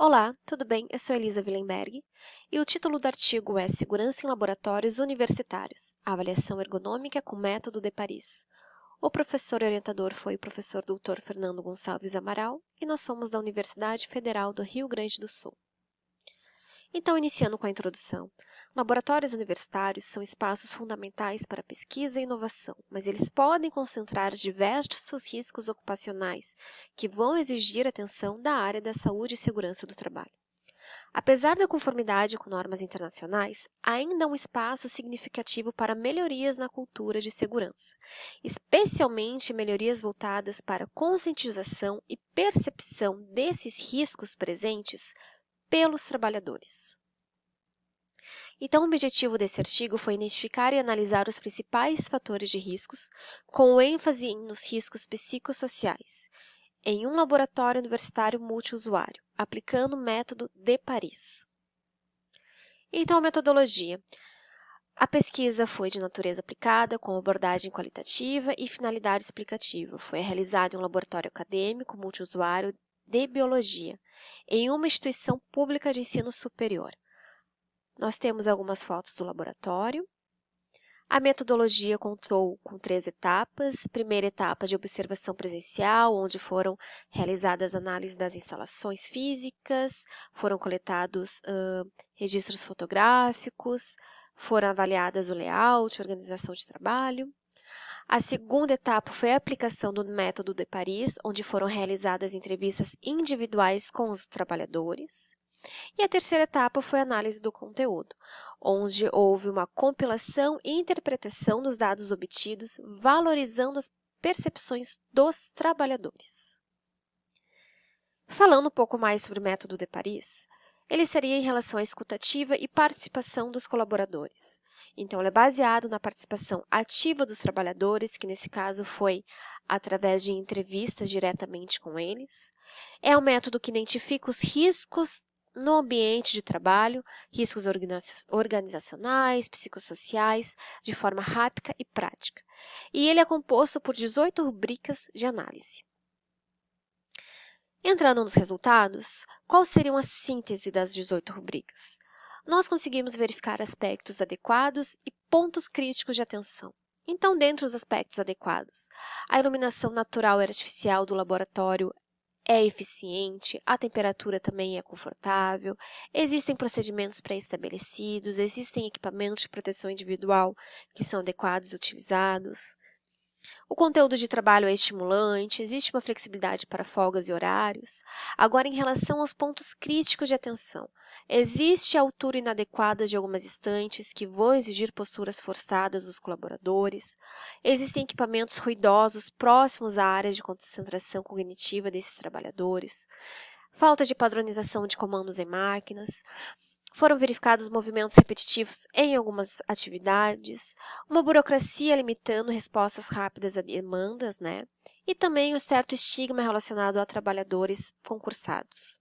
Olá, tudo bem? Eu sou Elisa Willenberg e o título do artigo é Segurança em Laboratórios Universitários, Avaliação Ergonômica com Método de Paris. O professor orientador foi o professor Dr. Fernando Gonçalves Amaral e nós somos da Universidade Federal do Rio Grande do Sul. Então, iniciando com a introdução, laboratórios universitários são espaços fundamentais para pesquisa e inovação, mas eles podem concentrar diversos riscos ocupacionais que vão exigir atenção da área da saúde e segurança do trabalho. Apesar da conformidade com normas internacionais, ainda há um espaço significativo para melhorias na cultura de segurança, especialmente melhorias voltadas para a conscientização e percepção desses riscos presentes pelos trabalhadores. Então, o objetivo desse artigo foi identificar e analisar os principais fatores de riscos, com ênfase nos riscos psicossociais, em um laboratório universitário multiusuário, aplicando o método de Paris. Então, a metodologia. A pesquisa foi de natureza aplicada, com abordagem qualitativa e finalidade explicativa. Foi realizada em um laboratório acadêmico multiusuário de biologia, em uma instituição pública de ensino superior. Nós temos algumas fotos do laboratório. A metodologia contou com 3 etapas. Primeira etapa de observação presencial, onde foram realizadas análises das instalações físicas, foram coletados registros fotográficos, foram avaliadas o layout, organização de trabalho. A segunda etapa foi a aplicação do método de Paris, onde foram realizadas entrevistas individuais com os trabalhadores. E a terceira etapa foi a análise do conteúdo, onde houve uma compilação e interpretação dos dados obtidos, valorizando as percepções dos trabalhadores. Falando um pouco mais sobre o método de Paris, ele seria em relação à escutativa e participação dos colaboradores. Então, ele é baseado na participação ativa dos trabalhadores, que nesse caso foi através de entrevistas diretamente com eles. É um método que identifica os riscos no ambiente de trabalho, riscos organizacionais, psicossociais, de forma rápida e prática. E ele é composto por 18 rubricas de análise. Entrando nos resultados, qual seria a síntese das 18 rubricas? Nós conseguimos verificar aspectos adequados e pontos críticos de atenção. Então, dentre os aspectos adequados, a iluminação natural e artificial do laboratório é eficiente, a temperatura também é confortável, existem procedimentos pré-estabelecidos, existem equipamentos de proteção individual que são adequados e utilizados. O conteúdo de trabalho é estimulante, existe uma flexibilidade para folgas e horários. Agora, em relação aos pontos críticos de atenção, existe a altura inadequada de algumas estantes que vão exigir posturas forçadas dos colaboradores. Existem equipamentos ruidosos próximos à área de concentração cognitiva desses trabalhadores. Falta de padronização de comandos em máquinas. Foram verificados movimentos repetitivos em algumas atividades, uma burocracia limitando respostas rápidas a demandas, e também um certo estigma relacionado a trabalhadores concursados.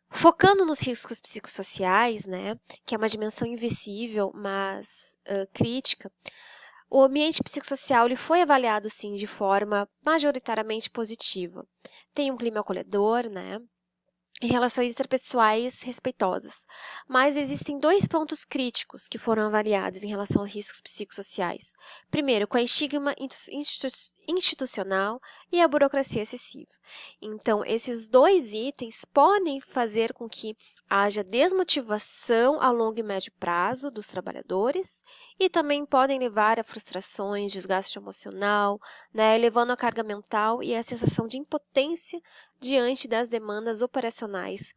Focando nos riscos psicossociais, que é uma dimensão invisível, mas crítica, o ambiente psicossocial ele foi avaliado, sim, de forma majoritariamente positiva. Tem um clima acolhedor, e relações interpessoais respeitosas. Mas existem 2 pontos críticos que foram avaliados em relação aos riscos psicossociais. Primeiro, com a estigma institucional e a burocracia excessiva. Então, esses 2 itens podem fazer com que haja desmotivação a longo e médio prazo dos trabalhadores e também podem levar a frustrações, desgaste emocional, elevando a carga mental e a sensação de impotência diante das demandas operacionais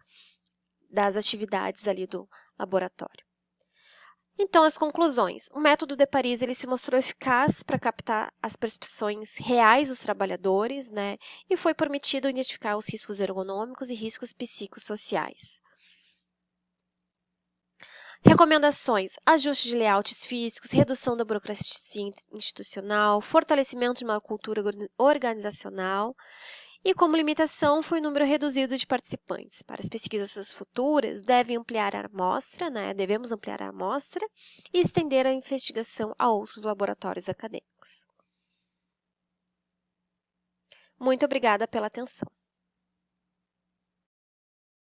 das atividades ali do laboratório. Então, as conclusões. O método de Paris ele se mostrou eficaz para captar as percepções reais dos trabalhadores, e foi permitido identificar os riscos ergonômicos e riscos psicossociais. Recomendações: ajuste de layouts físicos, redução da burocracia institucional, fortalecimento de uma cultura organizacional. E como limitação foi o número reduzido de participantes. Para as pesquisas futuras, devemos ampliar a amostra e estender a investigação a outros laboratórios acadêmicos. Muito obrigada pela atenção.